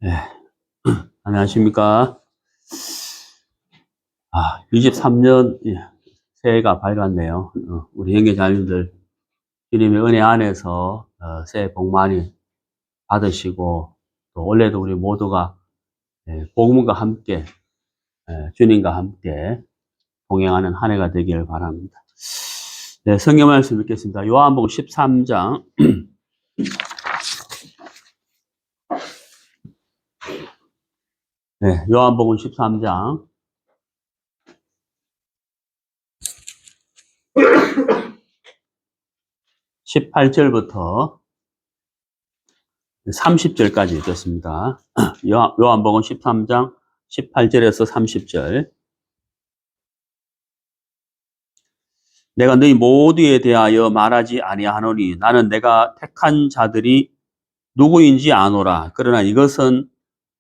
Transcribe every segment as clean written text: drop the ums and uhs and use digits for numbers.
네, 안녕하십니까. 23년 새해가 밝았네요. 우리 형제자매들 주님의 은혜 안에서 새해 복 많이 받으시고, 또 올해도 우리 모두가 복음과 함께 주님과 함께 동행하는 한 해가 되기를 바랍니다. 네, 성경 말씀 읽겠습니다. 요한복음 13장 네, 요한복음 13장 18절부터 30절까지 읽겠습니다. 요한복음 13장 18절에서 30절. 내가 너희 모두에 대하여 말하지 아니하노니 나는 내가 택한 자들이 누구인지 아노라. 그러나 이것은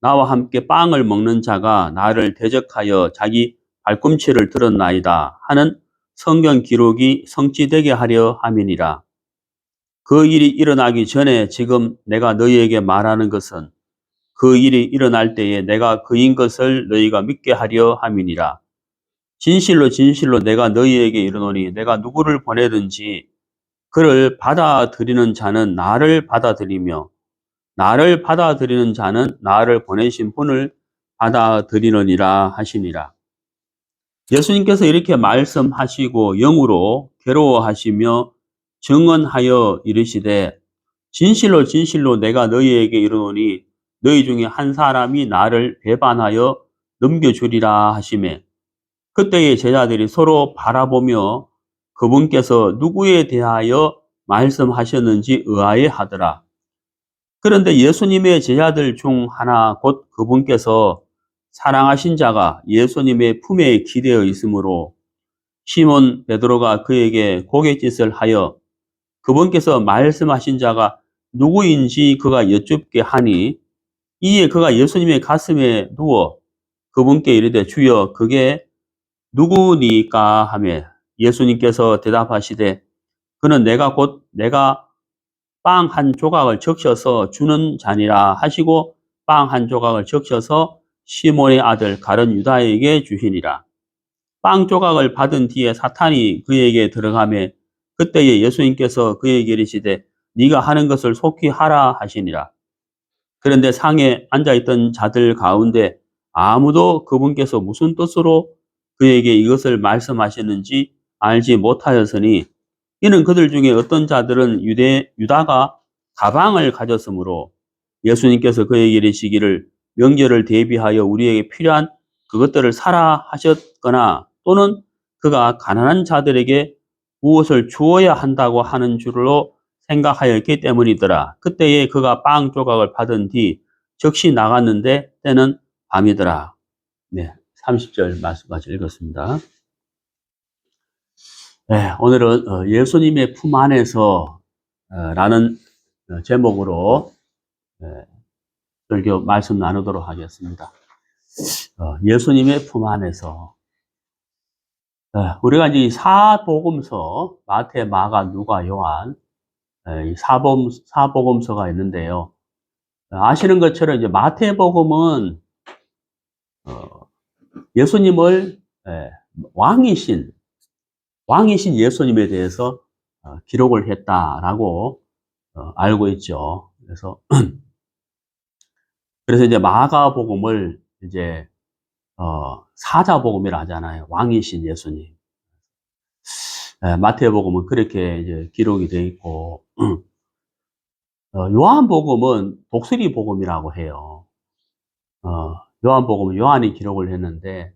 나와 함께 빵을 먹는 자가 나를 대적하여 자기 발꿈치를 들었나이다 하는 성경 기록이 성취되게 하려 함이니라. 그 일이 일어나기 전에 지금 내가 너희에게 말하는 것은 그 일이 일어날 때에 내가 그인 것을 너희가 믿게 하려 함이니라. 진실로 진실로 내가 너희에게 이르노니 내가 누구를 보내든지 그를 받아들이는 자는 나를 받아들이며 나를 받아들이는 자는 나를 보내신 분을 받아들이느니라 하시니라. 예수님께서 이렇게 말씀하시고 영으로 괴로워하시며 증언하여 이르시되 진실로 진실로 내가 너희에게 이르노니 너희 중에 한 사람이 나를 배반하여 넘겨주리라 하시매 그때의 제자들이 서로 바라보며 그분께서 누구에 대하여 말씀하셨는지 의아해하더라. 그런데 예수님의 제자들 중 하나 곧 그분께서 사랑하신 자가 예수님의 품에 기대어 있으므로 시몬 베드로가 그에게 고갯짓을 하여 그분께서 말씀하신 자가 누구인지 그가 여쭙게 하니 이에 그가 예수님의 가슴에 누워 그분께 이르되 주여 그게 누구니까 하며 예수님께서 대답하시되 그는 내가 빵 한 조각을 적셔서 주는 자니라 하시고 빵 한 조각을 적셔서 시몬의 아들 가룟 유다에게 주시니라. 빵 조각을 받은 뒤에 사탄이 그에게 들어가매 그때에 예수님께서 그에게 이르시되 네가 하는 것을 속히 하라 하시니라. 그런데 상에 앉아있던 자들 가운데 아무도 그분께서 무슨 뜻으로 그에게 이것을 말씀하셨는지 알지 못하였으니 이는 그들 중에 어떤 자들은 유다가 가방을 가졌으므로 예수님께서 그에게 이르시기를 명절을 대비하여 우리에게 필요한 그것들을 사라 하셨거나 또는 그가 가난한 자들에게 무엇을 주어야 한다고 하는 줄로 생각하였기 때문이더라. 그때에 그가 빵 조각을 받은 뒤 즉시 나갔는데 때는 밤이더라. 네, 30절 말씀까지 읽었습니다. 네, 오늘은 예수님의 품 안에서 라는 제목으로 설교 말씀 나누도록 하겠습니다. 예수님의 품 안에서 우리가 이제 사복음서 마태, 마가, 누가, 요한 이 사복음서가 있는데요. 아시는 것처럼 이제 마태복음은 예수님을 왕이신 예수님에 대해서 기록을 했다라고 알고 있죠. 그래서 이제 마가복음을 이제 사자복음이라 하잖아요. 왕이신 예수님. 마태복음은 그렇게 이제 기록이 되어 있고 요한복음은 독수리복음이라고 해요. 요한복음은 요한이 기록을 했는데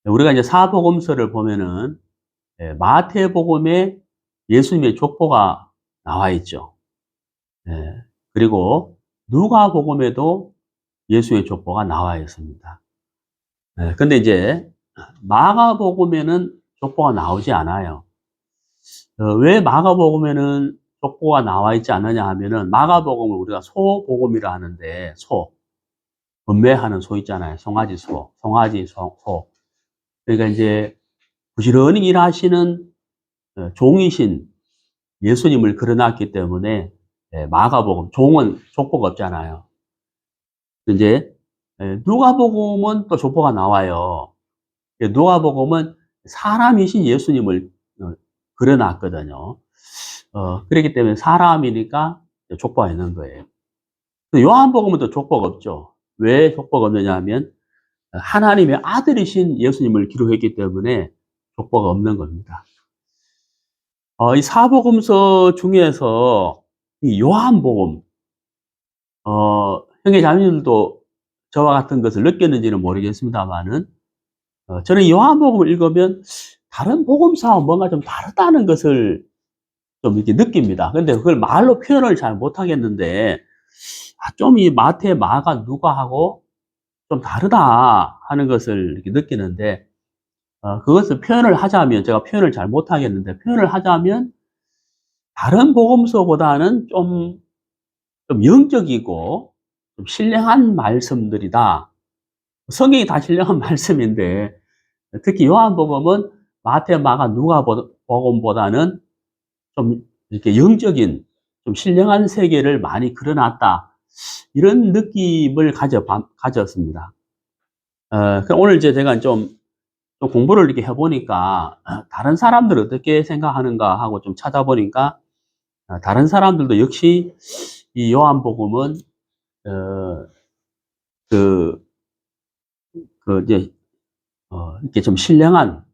우리가 이제 사복음서를 보면은 마태복음에 예수님의 족보가 나와 있죠. 그리고 누가복음에도 예수의 족보가 나와 있습니다. 근데 이제 마가복음에는 족보가 나오지 않아요. 왜 마가복음에는 족보가 나와 있지 않느냐 하면은 마가복음을 우리가 소복음이라 하는데 번매하는 소 있잖아요. 송아지 소. 그러니까 이제 부지런히 일하시는 종이신 예수님을 그려놨기 때문에 마가복음, 종은 족보가 없잖아요. 이제 누가복음은 또 족보가 나와요. 누가복음은 사람이신 예수님을 그려놨거든요. 그렇기 때문에 사람이니까 족보가 있는 거예요. 요한복음은 또 족보가 없죠. 왜 족보가 없느냐 하면 하나님의 아들이신 예수님을 기록했기 때문에 족보가 없는 겁니다. 이 사복음서 중에서 이 요한복음, 형제 자매님들도 저와 같은 것을 느꼈는지는 모르겠습니다만은, 저는 요한복음을 읽으면 다른 복음서와 뭔가 좀 다르다는 것을 좀 이렇게 느낍니다. 근데 그걸 말로 표현을 잘 못하겠는데, 좀 이 마태, 마가, 누가하고 좀 다르다 하는 것을 이렇게 느끼는데, 그것을 표현을 하자면, 제가 표현을 잘 못하겠는데, 표현을 하자면, 다른 복음서보다는 좀 영적이고, 좀 신령한 말씀들이다. 성경이 다 신령한 말씀인데, 특히 요한복음은 마태, 마가, 누가복음보다는 좀 이렇게 영적인, 좀 신령한 세계를 많이 그려놨다. 이런 느낌을 가졌습니다. 오늘 이제 제가 좀 공부를 이렇게 해보니까, 다른 사람들 어떻게 생각하는가 하고 좀 찾아보니까, 다른 사람들도 역시 이 요한복음은, 이제, 이렇게 좀 신령한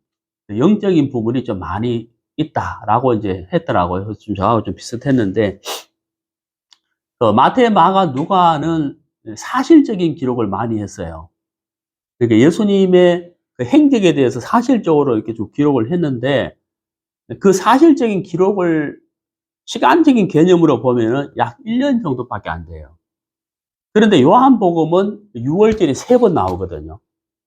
영적인 부분이 좀 많이 있다라고 이제 했더라고요. 그래서 좀 저하고 좀 비슷했는데, 마태, 마가, 누가는 사실적인 기록을 많이 했어요. 그러니까 예수님의 그 행적에 대해서 사실적으로 이렇게 좀 기록을 했는데, 그 사실적인 기록을 시간적인 개념으로 보면은 약 1년 정도밖에 안 돼요. 그런데 요한복음은 6월절이 3번 나오거든요.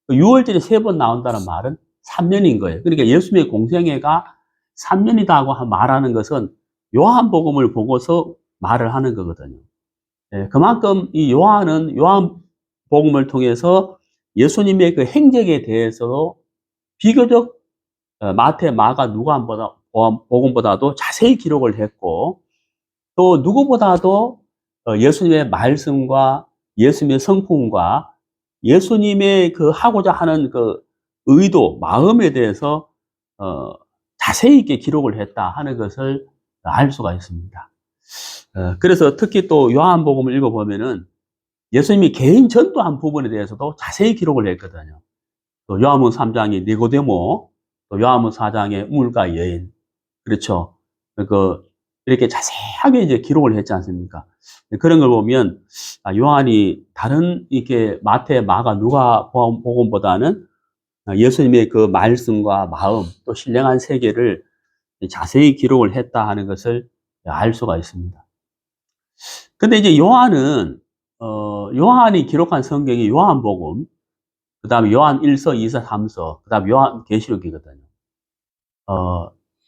6월절이 3번 나온다는 말은 3년인 거예요. 그러니까 예수님의 공생애가 3년이라고 말하는 것은 요한복음을 보고서 말을 하는 거거든요. 그만큼 이 요한복음을 통해서 예수님의 그 행적에 대해서도 비교적 마태, 마가, 누가복음보다도 자세히 기록을 했고, 또 누구보다도 예수님의 말씀과 예수님의 성품과 예수님의 그 하고자 하는 그 의도, 마음에 대해서 자세히 있게 기록을 했다 하는 것을 알 수가 있습니다. 그래서 특히 또 요한복음을 읽어보면은 예수님이 개인 전도한 부분에 대해서도 자세히 기록을 했거든요. 또 요한복음 3장의 니고데모, 또 요한복음 4장의 우물가 여인, 그렇죠. 이렇게 자세하게 이제 기록을 했지 않습니까? 그런 걸 보면, 요한이 다른 이렇게 마태, 마가, 누가복음보다는 예수님의 그 말씀과 마음, 또 신령한 세계를 자세히 기록을 했다 하는 것을 알 수가 있습니다. 근데 이제 요한이 기록한 성경이 요한복음, 그 다음에 요한 1서, 2서, 3서, 그 다음에 요한 계시록이거든요.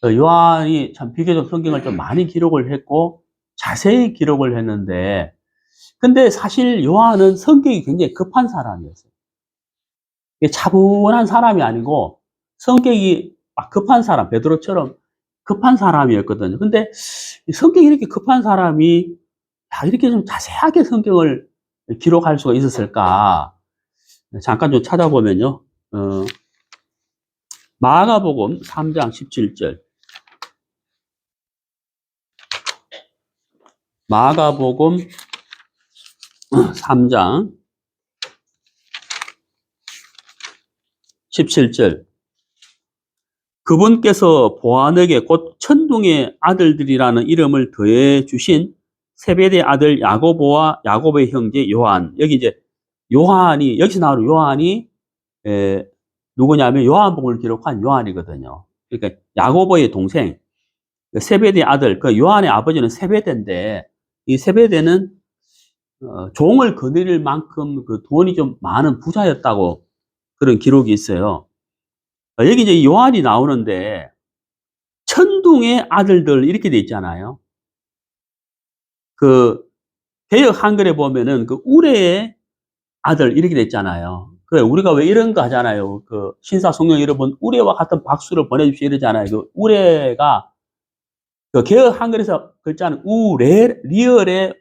요한이 참 비교적 성경을 좀 많이 기록을 했고, 자세히 기록을 했는데, 근데 사실 요한은 성격이 굉장히 급한 사람이었어요. 차분한 사람이 아니고, 성격이 막 급한 사람, 베드로처럼 급한 사람이었거든요. 근데 성격이 이렇게 급한 사람이 이렇게 좀 자세하게 성경을 기록할 수가 있었을까? 잠깐 좀 찾아보면요. 마가복음 3장 17절. 마가복음 3장 17절. 그분께서 보아너게 곧 천둥의 아들들이라는 이름을 더해 주신 세베대 아들 야고보와 야고보의 형제 요한. 여기 이제 여기서 나오는 요한이 누구냐면 요한복음을 기록한 요한이거든요. 그러니까 야고보의 동생, 세베대 아들, 그 요한의 아버지는 세베대인데, 이 세베대는 종을 거느릴 만큼 그 돈이 좀 많은 부자였다고 그런 기록이 있어요. 여기 이제 요한이 나오는데, 천둥의 아들들 이렇게 돼 있잖아요. 그 개역 한글에 보면은 그 우레의 아들 이렇게 돼 있잖아요. 그래, 우리가 왜 이런 거 하잖아요. 그 신사성령 여러분, 우레와 같은 박수를 보내주시오 이러잖아요. 그 우레가 그 개역 한글에서 글자는 리얼의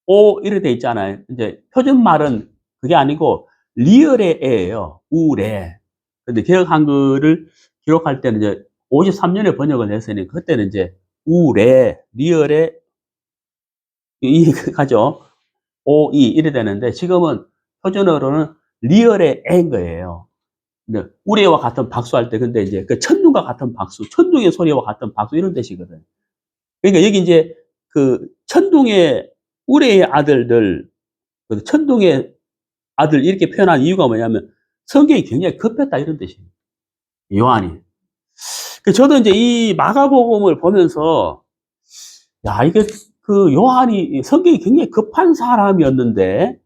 오 이렇게 돼 있잖아요. 이제 표준말은 그게 아니고 리얼의 애예요. 우레. 근데 개혁 한글을 기록할 때는 이제 53년에 번역을 했으니 그때는 이제 우레, 리얼의 이 가죠. 오이 이래 되는데 지금은 표준어로는 리얼의 애인 거예요. 근데 우레와 같은 박수 할 때 근데 이제 그 천둥과 같은 박수, 천둥의 소리와 같은 박수 이런 뜻이거든. 그러니까 여기 이제 그 천둥의 우레의 아들들, 그 천둥의 아들 이렇게 표현한 이유가 뭐냐면 성경이 굉장히 급했다 이런 뜻이에요. 요한이. 저도 이제 이 마가복음을 보면서 야 이게 그 요한이 성경이 굉장히 급한 사람이었는데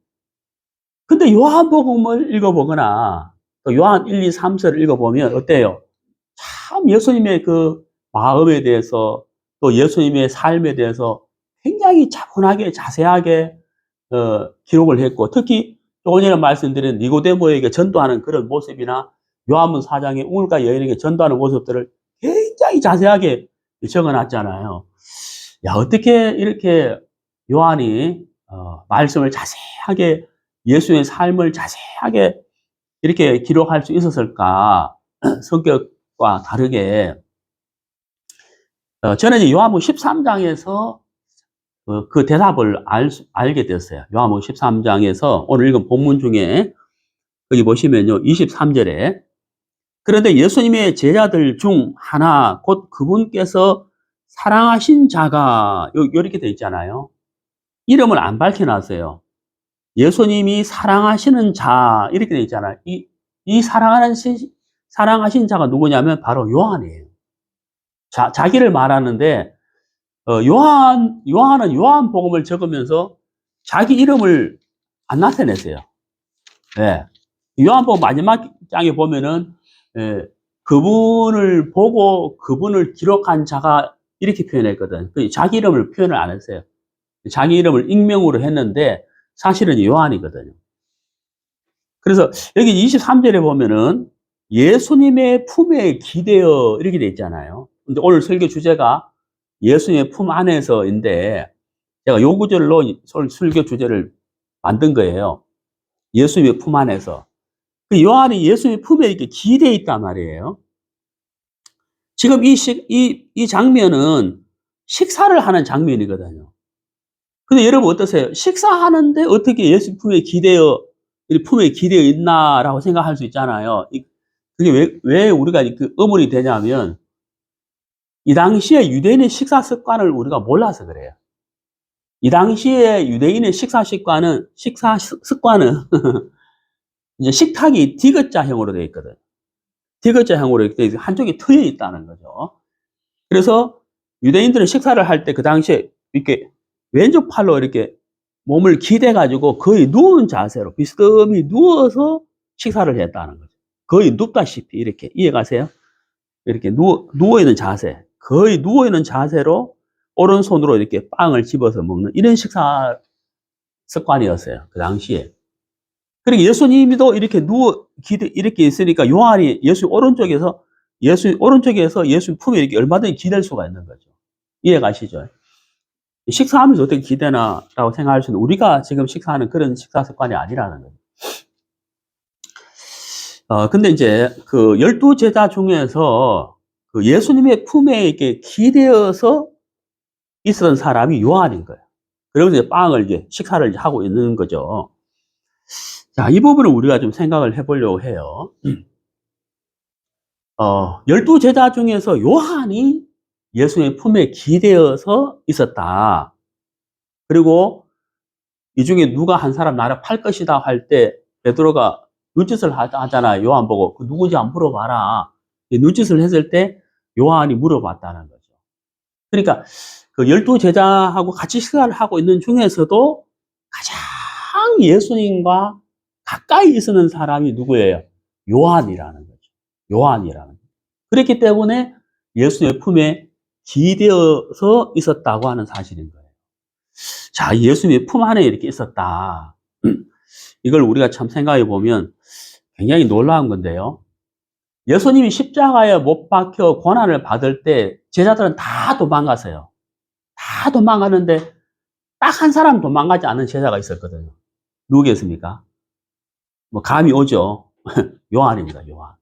근데 요한복음을 읽어보거나 또 요한 1, 2, 3서를 읽어보면 어때요? 참 예수님의 그 마음에 대해서 또 예수님의 삶에 대해서 굉장히 차분하게 자세하게 기록을 했고 특히 조금 전에 말씀드린 니고데모에게 전도하는 그런 모습이나 요한복음 4장의 우물가 여인에게 전도하는 모습들을 굉장히 자세하게 적어놨잖아요. 야 어떻게 이렇게 요한이 말씀을 자세하게 예수의 삶을 자세하게 이렇게 기록할 수 있었을까? 성격과 다르게 저는 이제 요한복음 13장에서 그 대답을 알게 됐어요. 요한복음 13장에서 오늘 읽은 본문 중에 여기 보시면요 23절에 그런데 예수님의 제자들 중 하나 곧 그분께서 사랑하신 자가 이렇게 돼 있잖아요. 이름을 안 밝혀놨어요. 예수님이 사랑하시는 자 이렇게 돼 있잖아요. 이 사랑하신 자가 누구냐면 바로 요한이에요. 자기를 말하는데 요한은 요한복음을 적으면서 자기 이름을 안 나타냈어요. 네. 요한복음 마지막 장에 보면은 그분을 보고 그분을 기록한 자가 이렇게 표현했거든. 자기 이름을 표현을 안 했어요. 자기 이름을 익명으로 했는데 사실은 요한이거든요. 그래서 여기 23절에 보면은 예수님의 품에 기대어 이렇게 돼 있잖아요. 근데 오늘 설교 주제가 예수님의 품 안에서인데 제가 요 구절로 설교 주제를 만든 거예요. 예수님의 품 안에서. 그 요한이 예수님의 품에 이렇게 기대어 있단 말이에요. 지금 이 장면은 식사를 하는 장면이거든요. 근데 여러분 어떠세요? 식사하는데 어떻게 예수 품에 기대어 있나라고 생각할 수 있잖아요. 그게 왜 우리가 그 의문이 되냐면 이 당시에 유대인의 식사 습관을 우리가 몰라서 그래요. 이 당시에 유대인의 식사 습관은 이제 식탁이 디귿자형으로 되어 있거든. 디귿자형으로 이렇게 한쪽이 트여 있다는 거죠. 그래서 유대인들은 식사를 할 때 그 당시에 이렇게 왼쪽 팔로 이렇게 몸을 기대가지고 거의 누운 자세로 비스듬히 누워서 식사를 했다는 거죠. 거의 눕다시피 이렇게 이해가세요? 이렇게 누워있는 자세, 거의 누워있는 자세로 오른손으로 이렇게 빵을 집어서 먹는 이런 식사 습관이었어요. 그 당시에. 그리고 예수님도 이렇게 이렇게 있으니까 요한이 예수 오른쪽에서 예수 품에 이렇게 얼마든지 기댈 수가 있는 거죠. 이해 가시죠? 식사하면서 어떻게 기대나라고 생각할 수 있는 우리가 지금 식사하는 그런 식사 습관이 아니라는 거예요. 근데 이제 그 12제자 중에서 그 예수님의 품에 이렇게 기대어서 있었던 사람이 요한인 거예요. 그래서 이제 빵을 이제 식사를 하고 있는 거죠. 자, 이 부분을 우리가 좀 생각을 해보려고 해요. 12제자 중에서 요한이 예수님의 품에 기대어서 있었다. 그리고 이 중에 누가 한 사람 나를 팔 것이다 할 때 베드로가 눈짓을 하잖아요. 요한 보고 그 누구인지 안 물어봐라. 눈짓을 했을 때 요한이 물어봤다는 거죠. 그러니까 그 12제자하고 같이 식사를 하고 있는 중에서도 가장 예수님과 가까이 있었는 사람이 누구예요? 요한이라는 거죠. 요한이라는 거죠. 그렇기 때문에 예수님의 품에 기대어서 있었다고 하는 사실인 거예요. 자, 예수님의 품 안에 이렇게 있었다. 이걸 우리가 참 생각해 보면 굉장히 놀라운 건데요. 예수님이 십자가에 못 박혀 고난을 받을 때 제자들은 다 도망갔어요. 다 도망가는데 딱 한 사람 도망가지 않은 제자가 있었거든요. 누구겠습니까? 뭐 감이 오죠. 요한입니다. 요한.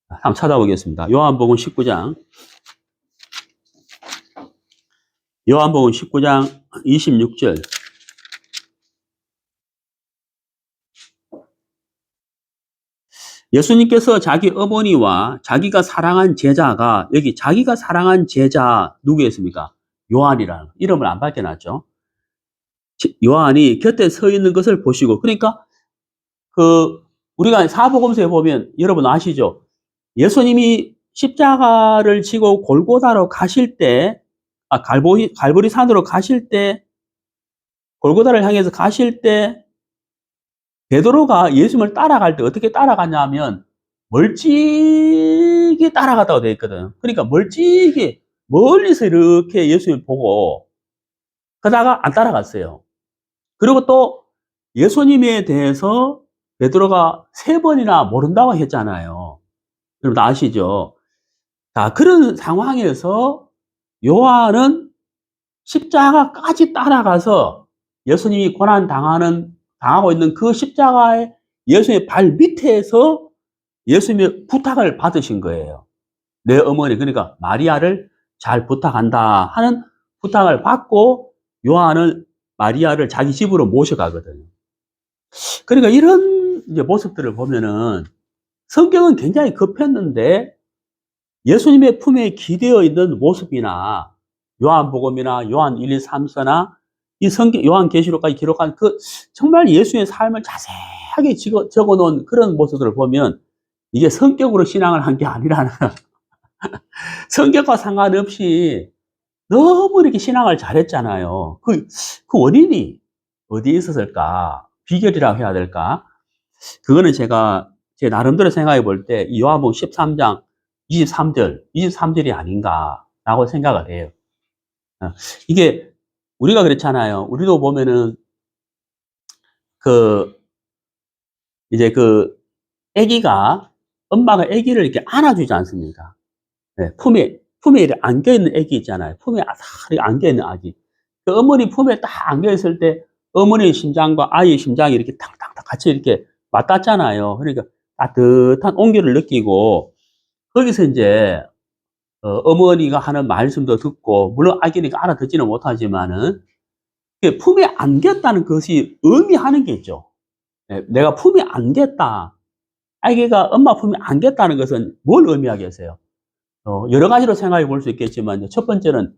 한번 찾아보겠습니다. 요한복음 19장. 요한복음 19장 26절. 예수님께서 자기 어머니와 자기가 사랑한 제자가, 여기 자기가 사랑한 제자 누구였습니까? 요한이라는 이름을 안 밝혀놨죠. 요한이 곁에 서 있는 것을 보시고, 그러니까 우리가 사복음서에 보면 여러분 아시죠? 예수님이 십자가를 지고 골고다로 가실 때, 갈보리 산으로 가실 때, 골고다를 향해서 가실 때 베드로가 예수님을 따라갈 때 어떻게 따라갔냐면 멀찍이 따라갔다고 되어 있거든. 그러니까 멀찍이 멀리서 이렇게 예수님을 보고 그러다가 안 따라갔어요. 그리고 또 예수님에 대해서 베드로가 3번이나 모른다고 했잖아요. 여러분 아시죠? 자, 그런 상황에서 요한은 십자가까지 따라가서 예수님이 당하고 있는 그 십자가의 예수님의 발 밑에서 예수님의 부탁을 받으신 거예요. 내 어머니, 그러니까 마리아를 잘 부탁한다 하는 부탁을 받고 요한은 마리아를 자기 집으로 모셔가거든요. 그러니까 이런 이제 모습들을 보면은 성경은 굉장히 급했는데 예수님의 품에 기대어 있는 모습이나 요한복음이나 요한 1, 2, 3서나 이 성경, 요한계시록까지 기록한 그 정말 예수의 삶을 자세하게 적어 놓은 그런 모습들을 보면 이게 성격으로 신앙을 한 게 아니라는 성격과 상관없이 너무 이렇게 신앙을 잘했잖아요. 그 원인이 어디에 있었을까? 비결이라고 해야 될까? 그거는 제가 제 나름대로 생각해 볼 때 이 요한복음 13장 23절이 아닌가라고 생각을 해요. 이게 우리가 그렇잖아요. 우리도 보면은 이제 아기가 엄마가 아기를 이렇게 안아주지 않습니까? 네, 품에 이렇게 안겨있는 아기 있잖아요. 품에 이렇게 안겨있는 아기. 그 어머니 품에 딱 안겨있을 때 어머니의 심장과 아이의 심장이 이렇게 탕탕탕 같이 이렇게 맞닿잖아요. 그러니까 따뜻한 온기를 느끼고 거기서 이제 어머니가 하는 말씀도 듣고 물론 아기니까 알아듣지는 못하지만은 품에 안겼다는 것이 의미하는 게 있죠. 예, 내가 품에 안겼다. 아기가 엄마 품에 안겼다는 것은 뭘 의미하겠어요? 여러 가지로 생각해 볼 수 있겠지만 첫 번째는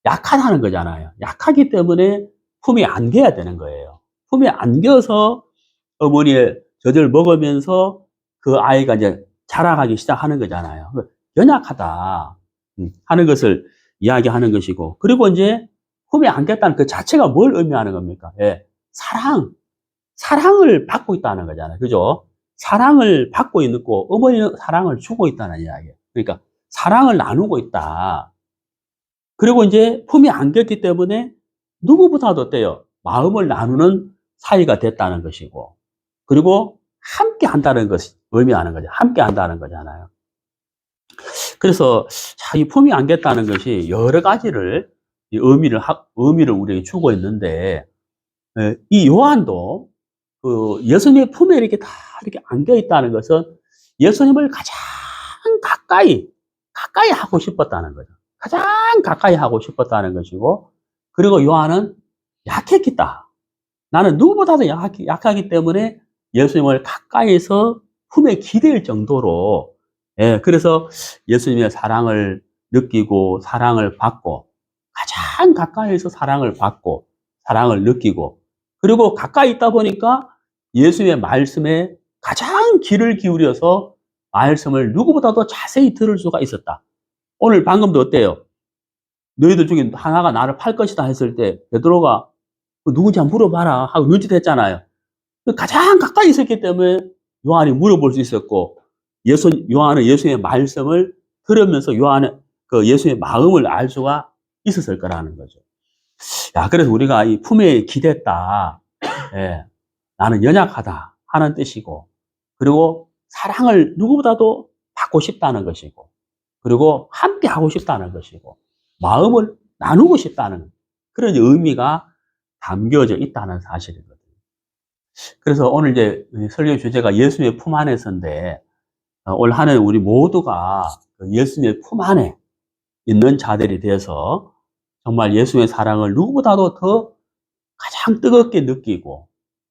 약하다는 거잖아요. 약하기 때문에 품에 안겨야 되는 거예요. 품에 안겨서 어머니의 젖을 먹으면서 그 아이가 이제 자라가기 시작하는 거잖아요. 연약하다 하는 것을 이야기하는 것이고, 그리고 이제 품에 안겼다는 그 자체가 뭘 의미하는 겁니까? 예, 사랑을 받고 있다는 거잖아요. 그죠? 사랑을 받고 있고 어머니는 사랑을 주고 있다는 이야기예요. 그러니까 사랑을 나누고 있다. 그리고 이제 품이 안겼기 때문에 누구보다도 어때요? 마음을 나누는 사이가 됐다는 것이고, 그리고 함께 한다는 것이 의미하는 거죠. 함께 한다는 거잖아요. 그래서 이 품이 안겼다는 것이 여러 가지를 의미를 우리에게 주고 있는데, 이 요한도 예수님의 품에 이렇게 다 이렇게 안겨 있다는 것은 예수님을 가장 가까이 하고 싶었다는 거죠. 가장 가까이 하고 싶었다는 것이고, 그리고 요한은 약했겠다. 나는 누구보다도 약하기 때문에 예수님을 가까이서 품에 기댈 정도로, 예, 그래서 예수님의 사랑을 느끼고 사랑을 받고 가장 가까이서 사랑을 받고 사랑을 느끼고, 그리고 가까이 있다 보니까 예수님의 말씀에 가장 귀를 기울여서 말씀을 누구보다도 자세히 들을 수가 있었다. 오늘 방금도 어때요? 너희들 중에 하나가 나를 팔 것이다 했을 때 베드로가 누군지 한번 물어봐라 하고 눈짓했잖아요. 가장 가까이 있었기 때문에 요한이 물어볼 수 있었고, 요한은 예수님의 말씀을 들으면서 요한은 예수님의 마음을 알 수가 있었을 거라는 거죠. 야, 그래서 우리가 이 품에 기댔다. 예, 나는 연약하다 하는 뜻이고, 그리고 사랑을 누구보다도 받고 싶다는 것이고, 그리고 함께 하고 싶다는 것이고, 마음을 나누고 싶다는 그런 의미가 담겨져 있다는 사실이거든요. 그래서 오늘 이제 설교 주제가 예수님의 품 안에서인데, 올 한 해 우리 모두가 예수님의 품 안에 있는 자들이 되어서 정말 예수님의 사랑을 누구보다도 더 가장 뜨겁게 느끼고,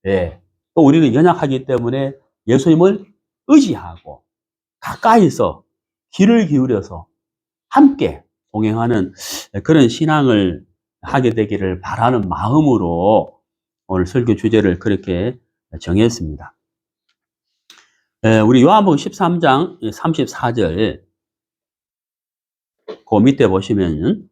예, 또 우리는 연약하기 때문에 예수님을 의지하고 가까이서 귀를 기울여서 함께 동행하는 그런 신앙을 하게 되기를 바라는 마음으로 오늘 설교 주제를 그렇게 정했습니다. 우리 요한복음 13장 34절 그 밑에 보시면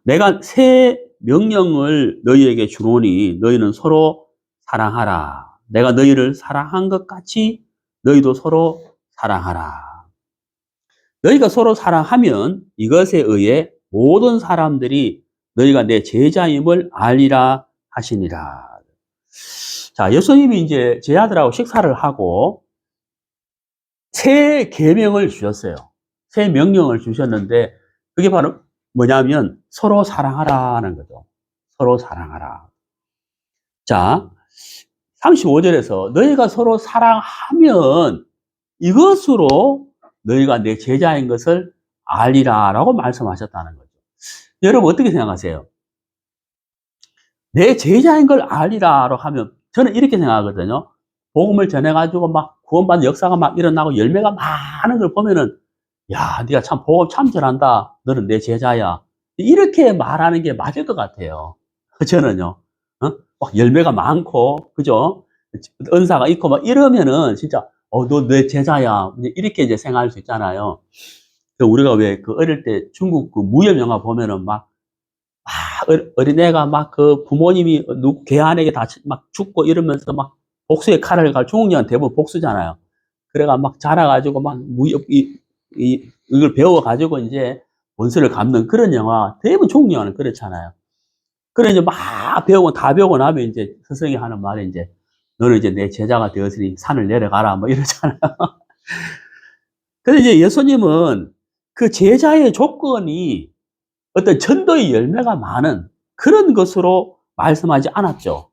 내가 새 명령을 너희에게 주노니 너희는 서로 사랑하라. 내가 너희를 사랑한 것 같이 너희도 서로 사랑하라. 너희가 서로 사랑하면 이것에 의해 모든 사람들이 너희가 내 제자임을 알리라 하시니라. 자, 예수님이 이제 제자들하고 식사를 하고 새 계명을 주셨어요. 새 명령을 주셨는데 그게 바로 뭐냐면 서로 사랑하라는 거죠. 서로 사랑하라. 자, 35절에서 너희가 서로 사랑하면 이것으로 너희가 내 제자인 것을 알리라라고 말씀하셨다는 거죠. 여러분 어떻게 생각하세요? 내 제자인 걸 알리라라고 하면 저는 이렇게 생각하거든요. 복음을 전해가지고 막 구원받는 역사가 막 일어나고 열매가 많은 걸 보면은 야, 네가 참 복음 참 잘한다. 너는 내 제자야. 이렇게 말하는 게 맞을 것 같아요. 저는요. 막 열매가 많고, 그죠? 은사가 있고 막 이러면은 진짜 너 내 제자야. 이렇게 이제 생각할 수 있잖아요. 우리가 왜 그 어릴 때 중국 그 무협 영화 보면은 막 어린애가 막 그 부모님이 누구 개한에게 다 막 죽고 이러면서 막 복수의 칼을 갈 중국 영화는 대부분 복수잖아요. 그래가 막 자라가지고 막 무협 이걸 배워가지고 이제 원수를 갚는 그런 영화 대부분 중국 영화는 그렇잖아요. 그래 이제 막 배우고 다 배우고 나면 이제 스승이 하는 말이 이제 너는 이제 내 제자가 되었으니 산을 내려가라 뭐 이러잖아요. 근데 이제 예수님은 그 제자의 조건이 어떤 전도의 열매가 많은 그런 것으로 말씀하지 않았죠.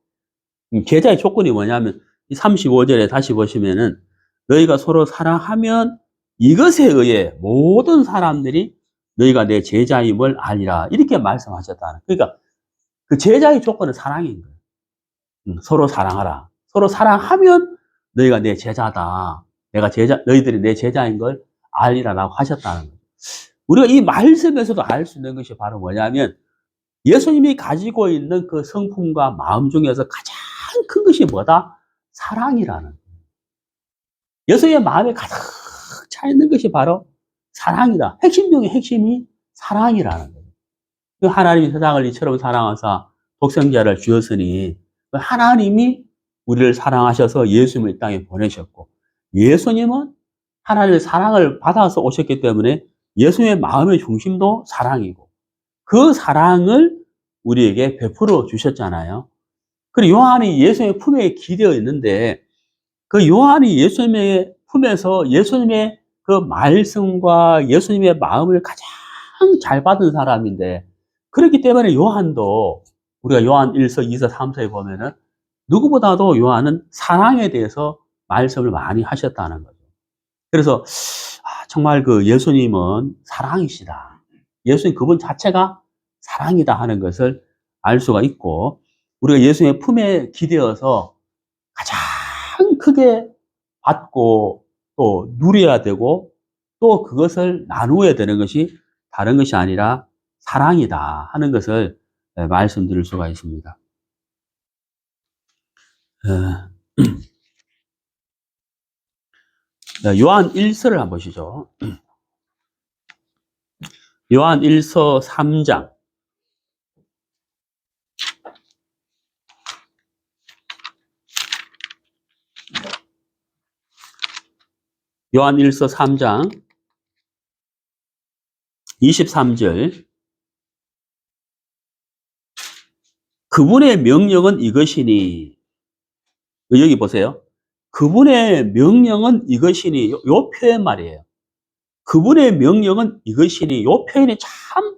제자의 조건이 뭐냐면 35절에 다시 보시면은 너희가 서로 사랑하면 이것에 의해 모든 사람들이 너희가 내 제자임을 알리라 이렇게 말씀하셨다는. 그러니까 그 제자의 조건은 사랑인 거예요. 서로 사랑하라. 서로 사랑하면 너희가 내 제자다. 너희들이 내 제자인 걸 알리라라고 하셨다는 거예요. 우리가 이 말씀에서도 알 수 있는 것이 바로 뭐냐면 예수님이 가지고 있는 그 성품과 마음 중에서 가장 큰 것이 뭐다? 사랑이라는 거예요. 예수님의 마음에 가득 차 있는 것이 바로 사랑이다. 핵심 중에 핵심이 사랑이라는 거예요. 하나님이 세상을 이처럼 사랑하사 독생자를 주었으니 하나님이 우리를 사랑하셔서 예수님을 이 땅에 보내셨고 예수님은 하나님의 사랑을 받아서 오셨기 때문에 예수님의 마음의 중심도 사랑이고 그 사랑을 우리에게 베풀어 주셨잖아요. 그리고 요한이 예수님의 품에 기대어 있는데 그 요한이 예수님의 품에서 예수님의 그 말씀과 예수님의 마음을 가장 잘 받은 사람인데 그렇기 때문에 요한도 우리가 요한 1서, 2서, 3서에 보면은 누구보다도 요한은 사랑에 대해서 말씀을 많이 하셨다는 거죠. 그래서 정말 그 예수님은 사랑이시다. 예수님 그분 자체가 사랑이다 하는 것을 알 수가 있고 우리가 예수님의 품에 기대어서 가장 크게 받고 또 누려야 되고 또 그것을 나누어야 되는 것이 다른 것이 아니라 사랑이다 하는 것을 말씀드릴 수가 있습니다. 요한 1서를 한번 보시죠. 요한 1서 3장. 요한 1서 3장 23절. 그분의 명령은 이것이니. 여기 보세요. 그분의 명령은 이것이니. 요 표현 말이에요. 그분의 명령은 이것이니. 요 표현이 참,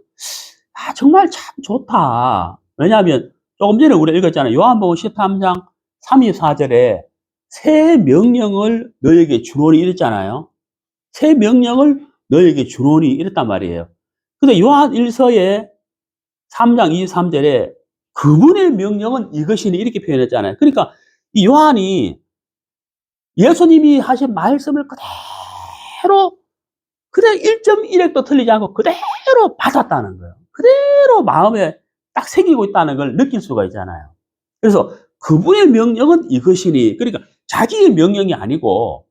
정말 참 좋다. 왜냐하면 조금 전에 우리가 읽었잖아요. 요한복음 13장 34절에 새 명령을 너에게 주노니 이랬잖아요. 새 명령을 너에게 주노니 이랬단 말이에요. 근데 요한 1서의 3장 23절에 그분의 명령은 이것이니 이렇게 표현했잖아요. 그러니까 이 요한이 예수님이 하신 말씀을 그대로 1.1획도 틀리지 않고 그대로 받았다는 거예요. 그대로 마음에 딱 새기고 있다는 걸 느낄 수가 있잖아요. 그래서 그분의 명령은 이것이니, 그러니까 자기의 명령이 아니고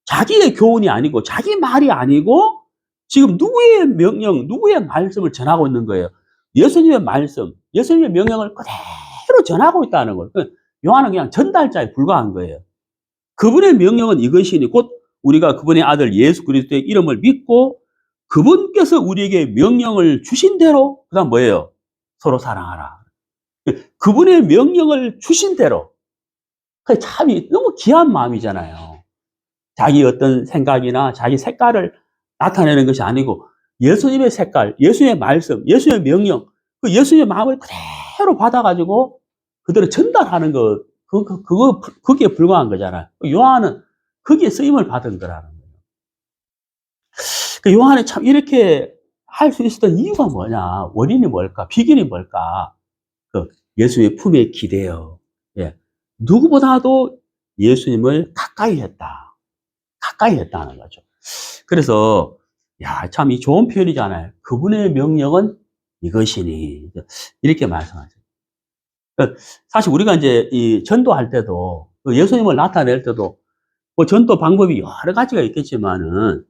자기의 교훈이 아니고 자기 말이 아니고 지금 누구의 명령, 누구의 말씀을 전하고 있는 거예요. 예수님의 말씀, 예수님의 명령을 그대로 전하고 있다는 거예요. 요한은 그냥 전달자에 불과한 거예요. 그분의 명령은 이것이니 곧 우리가 그분의 아들 예수 그리스도의 이름을 믿고 그분께서 우리에게 명령을 주신 대로, 그 다음 뭐예요? 서로 사랑하라. 그분의 명령을 주신 대로. 참 너무 귀한 마음이잖아요. 자기 어떤 생각이나 자기 색깔을 나타내는 것이 아니고 예수님의 색깔, 예수님의 말씀, 예수님의 명령, 그 예수님의 마음을 그대로 받아가지고 그대로 전달하는 것, 거기에 불과한 거잖아요. 요한은 거기에 쓰임을 받은 거라는 거예요. 요한이 참 이렇게 할 수 있었던 이유가 뭐냐? 원인이 뭘까? 비결이 뭘까? 예수님의 품에 기대어. 예. 누구보다도 예수님을 가까이 했다. 가까이 했다는 거죠. 그래서, 야, 참 이 좋은 표현이잖아요. 그분의 명령은 이것이니. 이렇게 말씀하죠. 사실 우리가 이제 이 전도할 때도, 예수님을 나타낼 때도, 뭐 전도 방법이 여러 가지가 있겠지만은,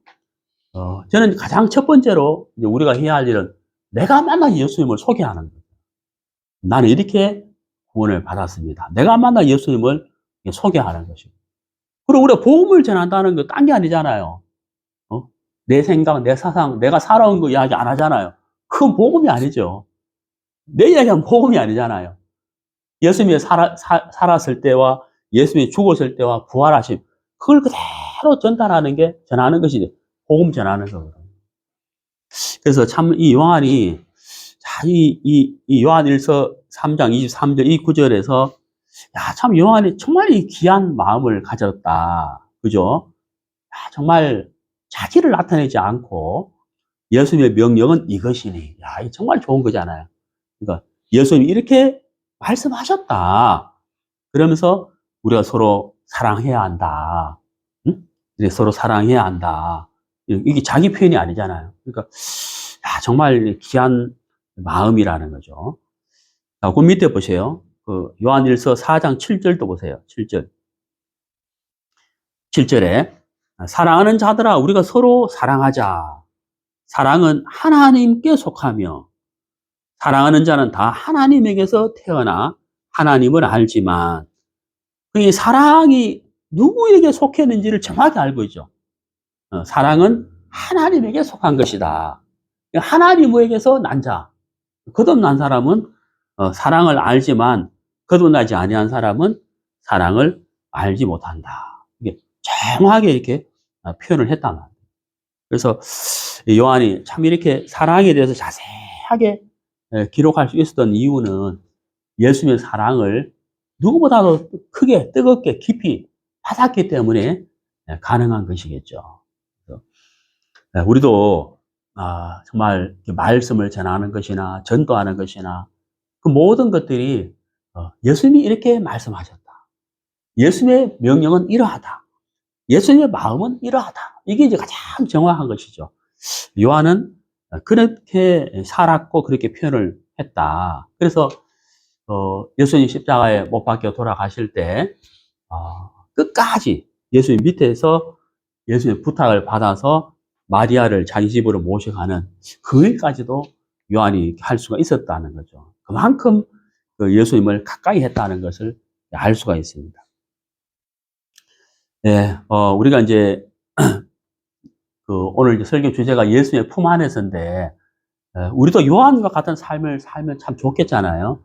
저는 가장 첫 번째로 이제 우리가 해야 할 일은 내가 만난 예수님을 소개하는 거예요. 나는 이렇게 구원을 받았습니다. 내가 만난 예수님을 소개하는 것이고. 그리고 우리가 복음을 전한다는 거 딴 게 아니잖아요. 내 생각, 내 사상, 내가 살아온 거 이야기 안 하잖아요. 그건 복음이 아니죠. 내 이야기하면 복음이 아니잖아요. 예수님이 살았을 때와 예수님이 죽었을 때와 부활하심, 그걸 그대로 전하는 것이 복음 전하는 거거든요. 그래서 참 이 요한이, 이 요한 1서 3장 23절 이 구절에서, 야, 참 요한이 정말 이 귀한 마음을 가졌다. 그죠? 야, 정말 자기를 나타내지 않고 예수님의 명령은 이것이니. 야, 이 정말 좋은 거잖아요. 그러니까 예수님이 이렇게 말씀하셨다. 그러면서 우리가 서로 사랑해야 한다. 응? 서로 사랑해야 한다. 이게 자기 표현이 아니잖아요. 그러니까 야, 정말 귀한 마음이라는 거죠. 자, 그 밑에 보세요. 요한일서 4장 7절도 보세요. 7절. 7절에 사랑하는 자들아 우리가 서로 사랑하자. 사랑은 하나님께 속하며 사랑하는 자는 다 하나님에게서 태어나 하나님을 알지만 이 사랑이 누구에게 속했는지를 정확히 알고 있죠. 사랑은 하나님에게 속한 것이다. 하나님에게서 난 자, 거듭난 사람은 사랑을 알지만 거듭나지 아니한 사람은 사랑을 알지 못한다. 이게 정확하게 이렇게 표현을 했단 말이에요. 그래서 요한이 참 이렇게 사랑에 대해서 자세하게 기록할 수 있었던 이유는 예수님의 사랑을 누구보다도 크게 뜨겁게 깊이 받았기 때문에 가능한 것이겠죠. 우리도 정말 말씀을 전하는 것이나 전도하는 것이나 그 모든 것들이 예수님이 이렇게 말씀하셨다. 예수님의 명령은 이러하다. 예수님의 마음은 이러하다. 이게 이제 가장 정확한 것이죠. 요한은 그렇게 살았고 그렇게 표현을 했다. 그래서 예수님 십자가에 못 박혀 돌아가실 때 끝까지 예수님 밑에서 예수님의 부탁을 받아서 마리아를 자기 집으로 모셔가는 그 일까지도 요한이 할 수가 있었다는 거죠. 그만큼 예수님을 가까이 했다는 것을 알 수가 있습니다. 네, 우리가 이제 오늘 설교 주제가 예수님의 품 안에서인데 우리도 요한과 같은 삶을 살면 참 좋겠잖아요.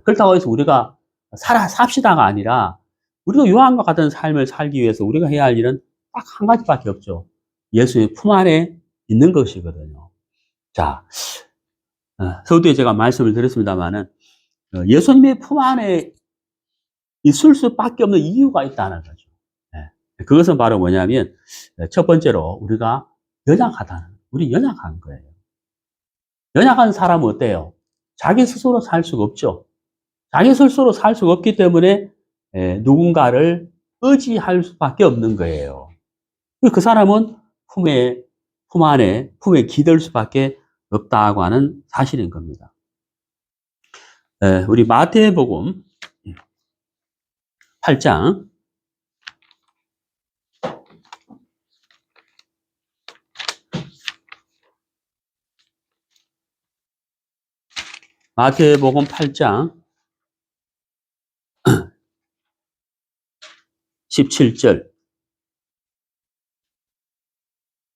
그렇다고 해서 우리가 삽시다가 아니라 우리도 요한과 같은 삶을 살기 위해서 우리가 해야 할 일은 딱 한 가지밖에 없죠. 예수의 품 안에 있는 것이거든요. 자, 서두에 제가 말씀을 드렸습니다만은 예수님의 품 안에 있을 수밖에 없는 이유가 있다는 거죠. 예. 그것은 바로 뭐냐면 첫 번째로 우리가 우리 연약한 거예요. 연약한 사람은 어때요? 자기 스스로 살 수가 없죠. 자기 스스로 살 수가 없기 때문에 누군가를 의지할 수밖에 없는 거예요. 그 사람은 품 안에, 품에 기댈 수밖에 없다고 하는 사실인 겁니다. 우리 마태복음 8장 마태복음 8장 17절.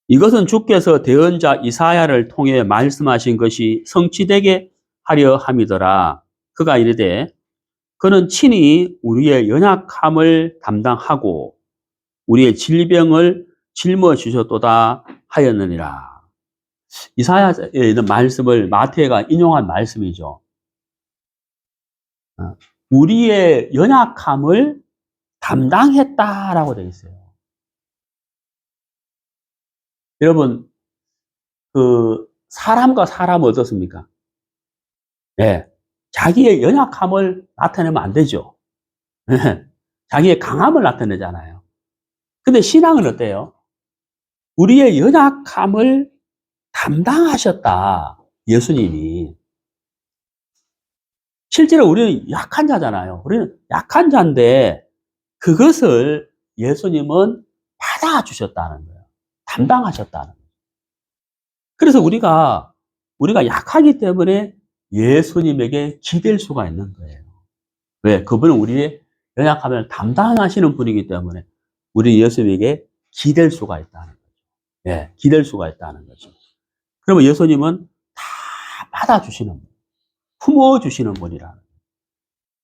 이것은 주께서 대언자 이사야를 통해 말씀하신 것이 성취되게 하려 함이더라. 그가 이르되 그는 친히 우리의 연약함을 담당하고 우리의 질병을 짊어 주셨도다 하였느니라. 이사야에 있는 말씀을 마태가 인용한 말씀이죠. 우리의 연약함을 담당했다라고 되어 있어요. 여러분, 사람과 사람은 어떻습니까? 네. 자기의 연약함을 나타내면 안 되죠. 자기의 강함을 나타내잖아요. 근데 신앙은 어때요? 우리의 연약함을 담당하셨다. 예수님이. 실제로 우리는 약한 자잖아요. 우리는 약한 자인데 그것을 예수님은 받아주셨다는 거예요. 담당하셨다는 거예요. 그래서 우리가 약하기 때문에 예수님에게 기댈 수가 있는 거예요. 왜? 그분은 우리의 연약함을 담당하시는 분이기 때문에 우리 예수님에게 기댈 수가 있다는 거죠. 예, 기댈 수가 있다는 거죠. 그러면 예수님은 다 받아주시는 분, 품어주시는 분이라는 거예요.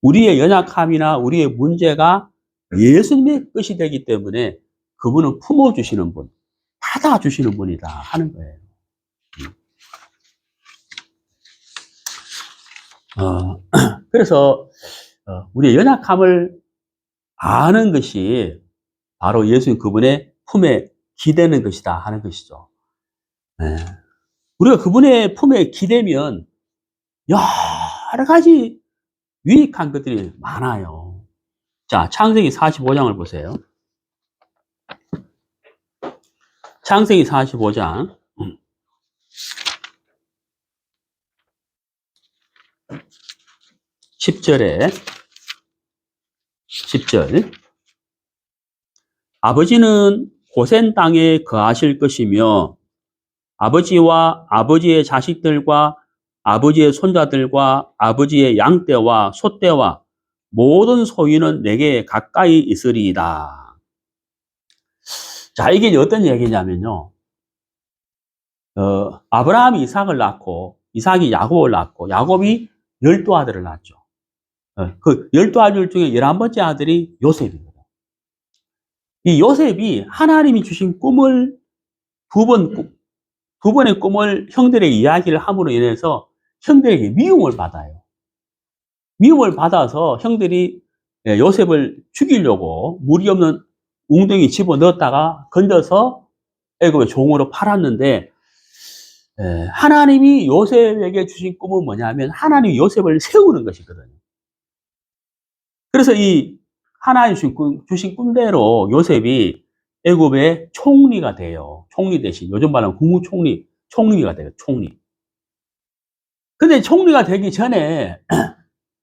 우리의 연약함이나 우리의 문제가 예수님의 것이 되기 때문에 그분은 품어주시는 분, 받아주시는 분이다 하는 거예요. 그래서 우리의 연약함을 아는 것이 바로 예수님 그분의 품에 기대는 것이다 하는 것이죠. 네. 우리가 그분의 품에 기대면 여러 가지 유익한 것들이 많아요. 자, 창세기 45장을 보세요. 창세기 45장 10절 아버지는 고센 땅에 거하실 것이며 아버지와 아버지의 자식들과 아버지의 손자들과 아버지의 양떼와 소떼와 모든 소유는 내게 가까이 있으리이다. 자, 이게 어떤 얘기냐면요. 아브라함이 이삭을 낳고 이삭이 야곱을 낳고 야곱이 12아들을 낳았죠. 그 12아들 중에 11번째 아들이 요셉입니다. 이 요셉이 하나님이 주신 꿈을 두 번의 꿈을 형들에게 이야기를 함으로 인해서 형들에게 미움을 받아요. 미움을 받아서 형들이 요셉을 죽이려고 무리 없는 웅덩이 집어넣었다가 건져서 애굽의 종으로 팔았는데 하나님이 요셉에게 주신 꿈은 뭐냐면 하나님이 요셉을 세우는 것이거든요. 그래서 이 하나님 주신 꿈대로 요셉이 애굽의 총리가 돼요. 총리 대신 요즘 말하면 총리가 돼요. 총리. 근데 총리가 되기 전에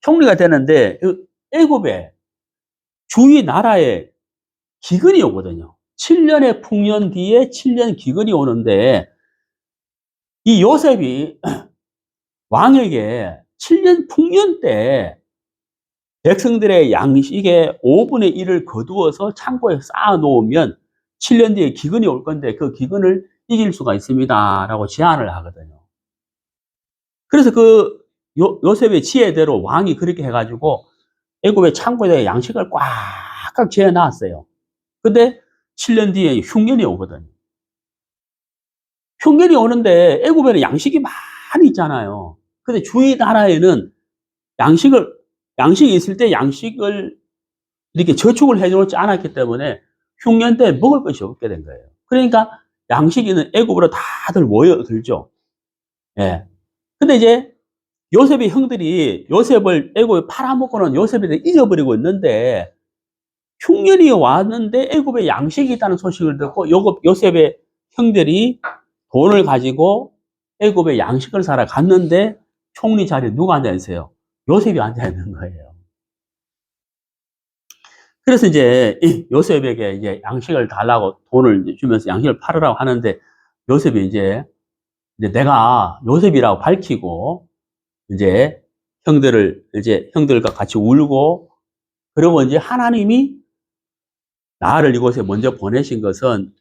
총리가 되는데 애굽에 주위 나라에 기근이 오거든요. 7년의 풍년 뒤에 7년 기근이 오는데 이 요셉이 왕에게 7년 풍년 때 백성들의 양식의 5분의 1을 거두어서 창고에 쌓아 놓으면 7년 뒤에 기근이 올 건데 그 기근을 이길 수가 있습니다. 라고 제안을 하거든요. 그래서 요셉의 지혜대로 왕이 그렇게 해가지고 애굽의 창고에 양식을 꽉꽉 재어 놨어요. 근데 7년 뒤에 흉년이 오거든요. 흉년이 오는데 애굽에는 양식이 많이 있잖아요. 근데 주위 나라에는 양식이 있을 때 양식을 이렇게 저축을 해놓지 않았기 때문에 흉년 때 먹을 것이 없게 된 거예요. 그러니까 양식이는 애굽으로 다들 모여들죠. 예. 근데 이제 요셉의 형들이 요셉을 애굽에 팔아먹고는 요셉에 잊어버리고 있는데 흉년이 왔는데 애굽에 양식이 있다는 소식을 듣고 요셉의 형들이 돈을 가지고 애굽에 양식을 사러 갔는데 총리 자리에 누가 앉아 있어요? 요셉이 앉아 있는 거예요. 그래서 이제 요셉에게 이제 양식을 달라고 돈을 주면서 양식을 팔으라고 하는데 요셉이 이제 내가 요셉이라고 밝히고 이제 형들과 같이 울고 그러고 이제 하나님이 나를 이곳에 먼저 보내신 것은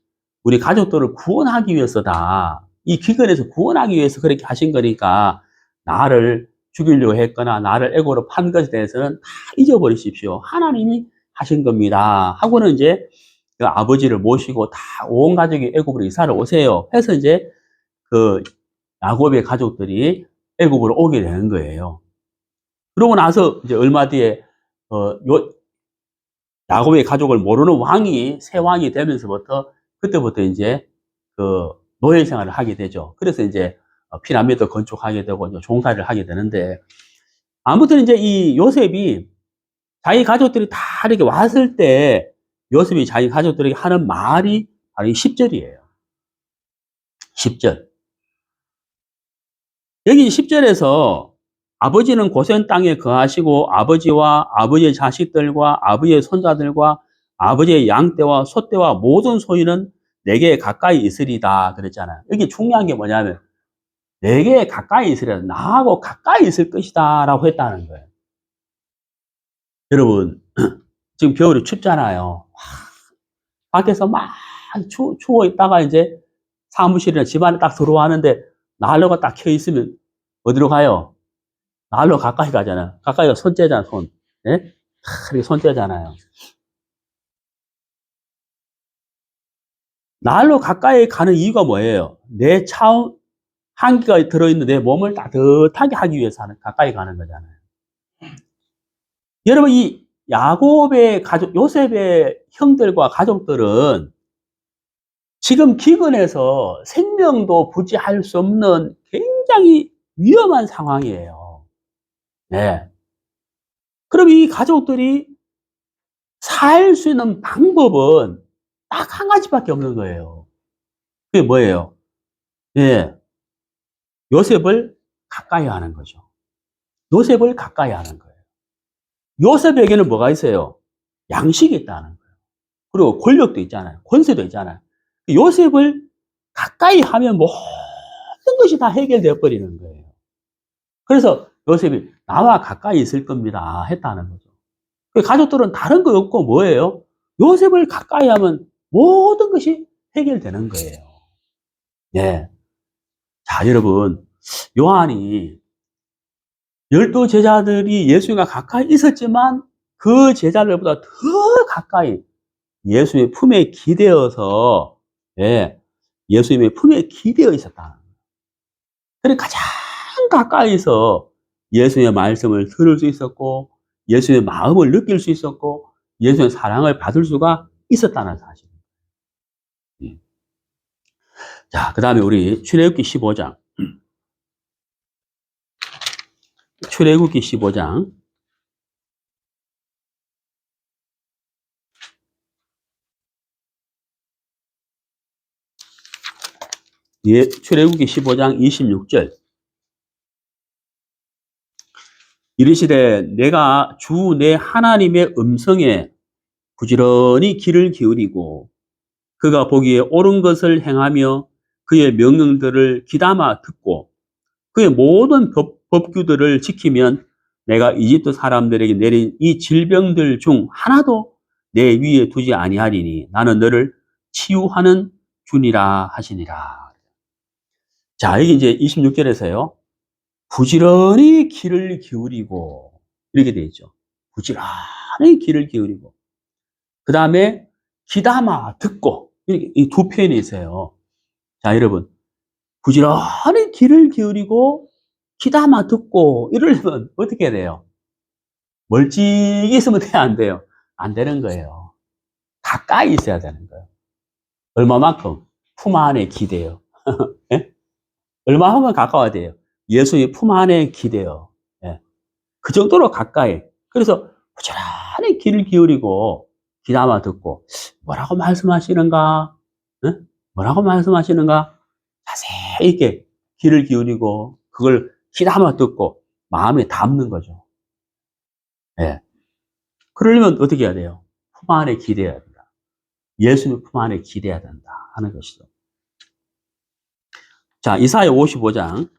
우리 가족들을 구원하기 위해서다. 이 기근에서 구원하기 위해서 그렇게 하신 거니까 나를 죽이려고 했거나 나를 애고로 판 것에 대해서는 다 잊어버리십시오. 하나님이 하신 겁니다. 하고는 이제 그 아버지를 모시고 다 온 가족이 애굽으로 이사를 오세요. 해서 이제 그 야곱의 가족들이 애굽으로 오게 되는 거예요. 그러고 나서 이제 얼마 뒤에 야곱의 가족을 모르는 왕이 새 왕이 되면서부터 그때부터 이제 그 노예 생활을 하게 되죠. 그래서 이제 피라미드 건축하게 되고 이제 종살이를 하게 되는데 아무튼 이제 이 요셉이 자기 가족들이 다 이렇게 왔을 때 요셉이 자기 가족들에게 하는 말이 바로 이 10절이에요. 10절. 여기 10절에서 아버지는 고센 땅에 거하시고 아버지와 아버지의 자식들과 아버지의 손자들과 아버지의 양떼와 소떼와 모든 소유는 내게 가까이 있으리다 그랬잖아요. 여기 중요한 게 뭐냐면 내게 가까이 있으리다. 나하고 가까이 있을 것이다 라고 했다는 거예요. 여러분 지금 겨울이 춥잖아요. 밖에서 막 추워 있다가 이제 사무실이나 집안에 딱 들어왔는데 난로가 딱 켜 있으면 어디로 가요? 난로 가까이 가잖아요. 가까이 가 손 떼잖아, 손. 예? 이렇게 손 떼잖아요. 난로 가까이 가는 이유가 뭐예요? 내 차원, 한기가 들어있는 내 몸을 따뜻하게 하기 위해서 가까이 가는 거잖아요. 여러분, 이 야곱의 가족, 요셉의 형들과 가족들은 지금 기근에서 생명도 부지할 수 없는 굉장히 위험한 상황이에요. 네. 그럼 이 가족들이 살 수 있는 방법은 딱 한 가지밖에 없는 거예요. 그게 뭐예요? 예. 요셉을 가까이 하는 거죠. 요셉을 가까이 하는 거예요. 요셉에게는 뭐가 있어요? 양식이 있다는 거예요. 그리고 권력도 있잖아요. 권세도 있잖아요. 요셉을 가까이 하면 모든 것이 다 해결되어 버리는 거예요. 그래서 요셉이 나와 가까이 있을 겁니다 했다는 거죠. 가족들은 다른 거 없고 뭐예요? 요셉을 가까이 하면 모든 것이 해결되는 거예요. 네. 자, 여러분, 요한이 12 제자들이 예수님과 가까이 있었지만 그 제자들보다 더 가까이 예수님의 품에 기대어서, 예, 예수님의 품에 기대어 있었다는 거예요. 그래서 가장 가까이서 예수님의 말씀을 들을 수 있었고, 예수님의 마음을 느낄 수 있었고, 예수님의 사랑을 받을 수가 있었다는 사실입니다. 자, 그 다음에 우리 출애굽기 15장. 출애굽기 15장. 예, 출애굽기 15장 26절. 이르시되 내가 주 내 하나님의 음성에 부지런히 귀를 기울이고 그가 보기에 옳은 것을 행하며 그의 명령들을 귀담아 듣고 그의 모든 법규들을 지키면 내가 이집트 사람들에게 내린 이 질병들 중 하나도 내 위에 두지 아니하리니 나는 너를 치유하는 주니라 하시니라. 자, 여기 이제 26절에서요. 부지런히 귀를 기울이고 이렇게 되어 있죠. 부지런히 귀를 기울이고 그 다음에 귀담아 듣고 이렇게 이 두 표현이 있어요. 자, 여러분 부지런히 귀를 기울이고 귀담아 듣고 이러려면 어떻게 해야 돼요? 멀찍이 있으면 돼야 안 돼요? 안 되는 거예요. 가까이 있어야 되는 거예요. 얼마만큼? 품 안에 기대요. 예? 얼마만큼 가까워야 돼요? 예수의 품 안에 기대요. 예. 그 정도로 가까이. 그래서 부지런히 귀를 기울이고 귀담아 듣고 뭐라고 말씀하시는가? 예? 뭐라고 말씀하시는가? 자세히 이렇게 귀를 기울이고 그걸 귀담아 듣고 마음에 담는 거죠. 예. 그러려면 어떻게 해야 돼요? 품 안에 기대야 된다. 예수의 품 안에 기대야 된다 하는 것이죠. 자, 이사야 55장.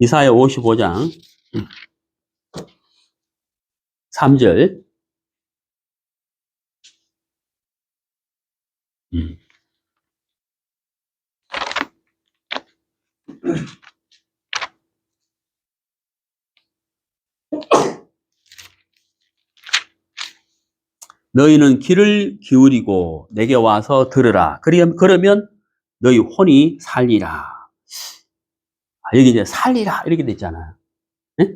이사야 55장 3절. 너희는 귀를 기울이고 내게 와서 들으라. 그러면 너희 혼이 살리라. 여기 이제 살리라 이렇게 돼 있잖아요. 네?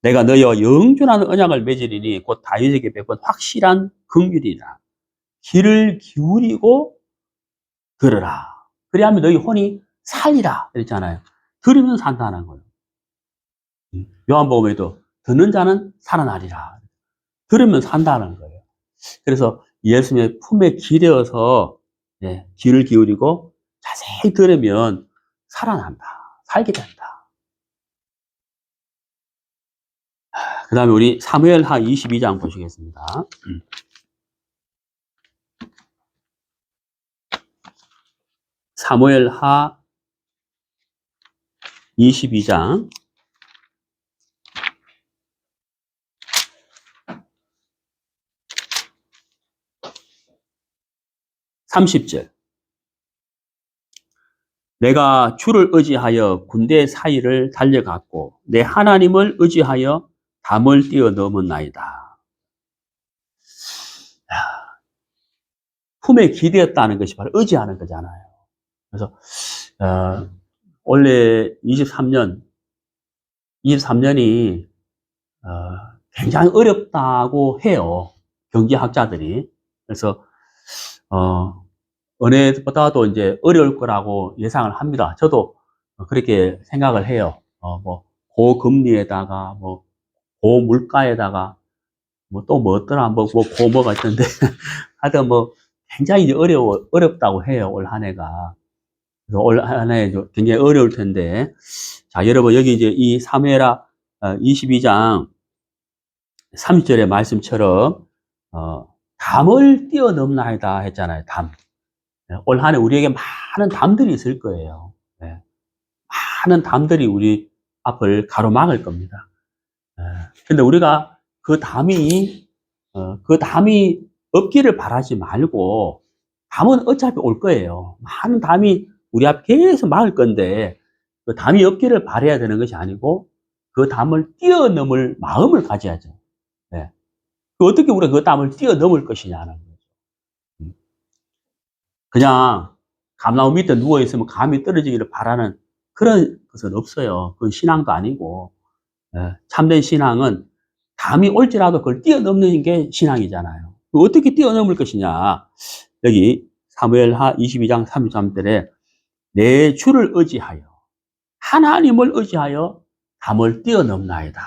내가 너희와 영존하는 언약을 맺으리니 곧 다윗에게 베푼 확실한 긍휼이라. 귀를 기울이고 들으라. 그리하면 너희 혼이 살리라 이랬잖아요. 들으면 산다는 거예요. 요한복음에도 듣는 자는 살아나리라. 들으면 산다는 거예요. 그래서 예수님의 품에 기대어서 귀를 기울이고 자세히 들으면 살아난다. 살게 된다. 그 다음에 우리 사무엘하 22장 보시겠습니다. 사무엘하 22장 30절. 내가 주를 의지하여 군대 사이를 달려갔고 내 하나님을 의지하여 담을 뛰어넘었나이다. 품에 기대었다는 것이 바로 의지하는 거잖아요. 그래서 원래 23년이 굉장히 어렵다고 해요. 경제학자들이. 그래서 은혜보다도 이제 어려울 거라고 예상을 합니다. 저도 그렇게 생각을 해요. 뭐 고금리에다가 뭐 고물가에다가 뭐 또 뭐 어떠나 뭐 고뭐가 있던데 하여튼 뭐 굉장히 이제 어렵다고 해요. 올 한 해가. 그래서 올 한 해 굉장히 어려울 텐데. 자, 여러분 여기 이제 이 사무엘하 22장 30절의 말씀처럼 담을 뛰어넘나이다 했잖아요. 담. 올 한 해 우리에게 많은 담들이 있을 거예요. 네. 많은 담들이 우리 앞을 가로막을 겁니다. 근데 우리가 그 담이 없기를 바라지 말고 담은 어차피 올 거예요. 많은 담이 우리 앞에 계속 막을 건데 그 담이 없기를 바라야 되는 것이 아니고 그 담을 뛰어넘을 마음을 가져야죠. 네. 어떻게 우리가 그 담을 뛰어넘을 것이냐는 거죠. 그냥 감나무 밑에 누워있으면 감이 떨어지기를 바라는 그런 것은 없어요. 그건 신앙도 아니고. 참된 신앙은 담이 올지라도 그걸 뛰어넘는 게 신앙이잖아요. 어떻게 뛰어넘을 것이냐. 여기 사무엘하 22장 33절에 내 주를 의지하여 하나님을 의지하여 담을 뛰어넘나이다.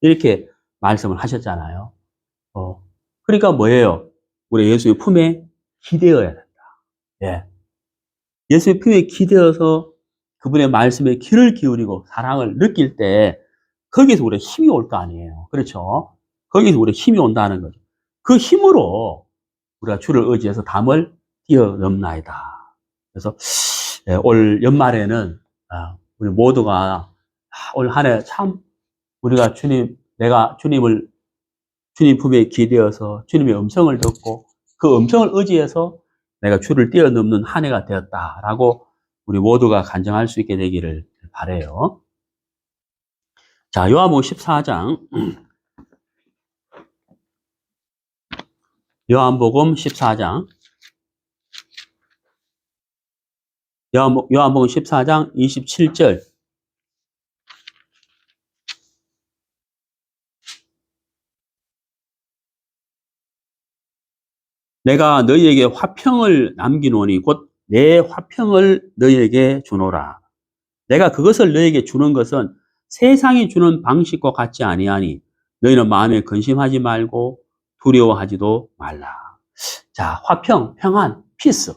이렇게 말씀을 하셨잖아요. 그러니까 뭐예요? 우리 예수의 품에 기대어야 된다. 예. 예수의 품에 기대어서 그분의 말씀에 귀를 기울이고 사랑을 느낄 때 거기서 우리가 힘이 올 거 아니에요. 그렇죠? 거기서 우리가 힘이 온다는 거죠. 그 힘으로 우리가 주를 의지해서 담을 뛰어넘나이다. 그래서 올 연말에는 우리 모두가 올 한 해 참 우리가 내가 주님 품에 기대어서 주님의 음성을 듣고 그 음성을 의지해서 내가 주를 뛰어넘는 한 해가 되었다라고 우리 모두가 간증할 수 있게 되기를 바라요. 자, 요한복음 14장. 요한복음 14장. 요한복음 14장 27절. 내가 너희에게 화평을 남기노니 곧 내 화평을 너희에게 주노라. 내가 그것을 너희에게 주는 것은 세상이 주는 방식과 같지 아니하니 너희는 마음에 근심하지 말고 두려워하지도 말라. 자, 화평, 평안, 피스.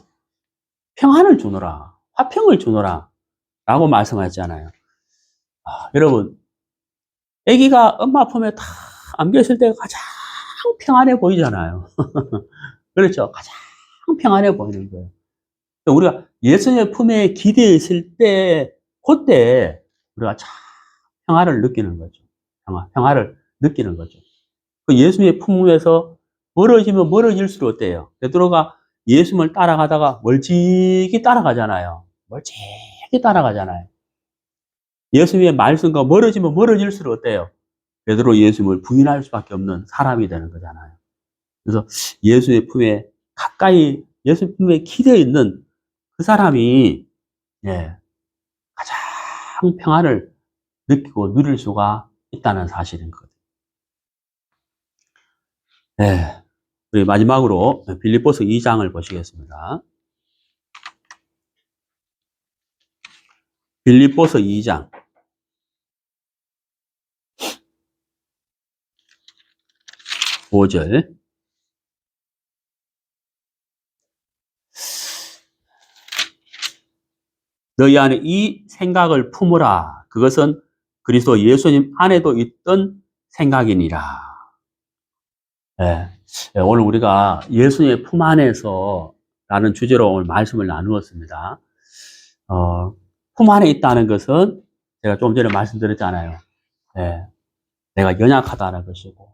평안을 주노라. 화평을 주노라. 라고 말씀하셨잖아요. 여러분, 아기가 엄마 품에 다 안겨있을 때가 가장 평안해 보이잖아요. 그렇죠? 가장 평안해 보이는 거예요. 우리가 예수님의 품에 기대어 있을 때, 그때 우리가 참 평화를 느끼는 거죠. 평화를 느끼는 거죠. 그 예수님의 품에서 멀어지면 멀어질수록 어때요? 베드로가 예수님을 따라가다가 멀찍이 따라가잖아요. 멀찍이 따라가잖아요. 예수님의 말씀과 멀어지면 멀어질수록 어때요? 베드로 예수님을 부인할 수밖에 없는 사람이 되는 거잖아요. 그래서 예수의 품에 가까이 예수 품에 기대어 있는 그 사람이 가장 평안을 느끼고 누릴 수가 있다는 사실인 거거든요. 우리 마지막으로 빌립보서 2장을 보시겠습니다. 빌립보서 2장 5절. 너희 안에 이 생각을 품으라. 그것은 그리스도 예수님 안에도 있던 생각이니라. 오늘 우리가 예수님의 품 안에서 라는 주제로 오늘 말씀을 나누었습니다. 품 안에 있다는 것은 제가 좀 전에 말씀드렸잖아요. 내가 연약하다는 것이고,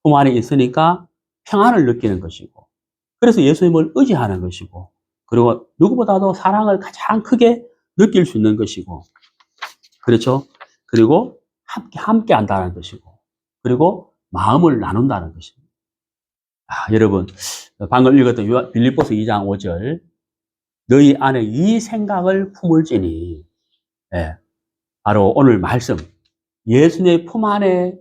품 안에 있으니까 평안을 느끼는 것이고, 그래서 예수님을 의지하는 것이고, 그리고 누구보다도 사랑을 가장 크게 느낄 수 있는 것이고, 그렇죠? 그리고 함께 한다는 것이고, 그리고 마음을 나눈다는 것입니다. 여러분, 방금 읽었던 빌립보서 2장 5절, 너희 안에 이 생각을 품을지니, 바로 오늘 말씀, 예수님의 품 안에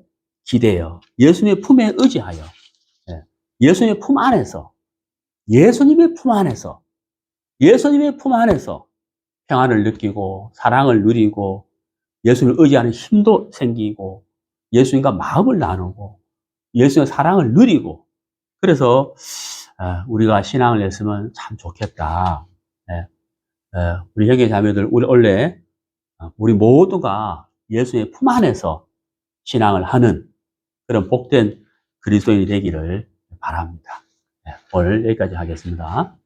기대어, 예수님의 품에 의지하여, 예수님의 품 안에서, 예수님의 품 안에서, 예수님의 품 안에서 평안을 느끼고 사랑을 누리고 예수님을 의지하는 힘도 생기고 예수님과 마음을 나누고 예수님의 사랑을 누리고 그래서 우리가 신앙을 했으면 참 좋겠다. 우리 형제 자매들 우리 원래 우리 모두가 예수님의 품 안에서 신앙을 하는 그런 복된 그리스도인이 되기를 바랍니다. 오늘 여기까지 하겠습니다.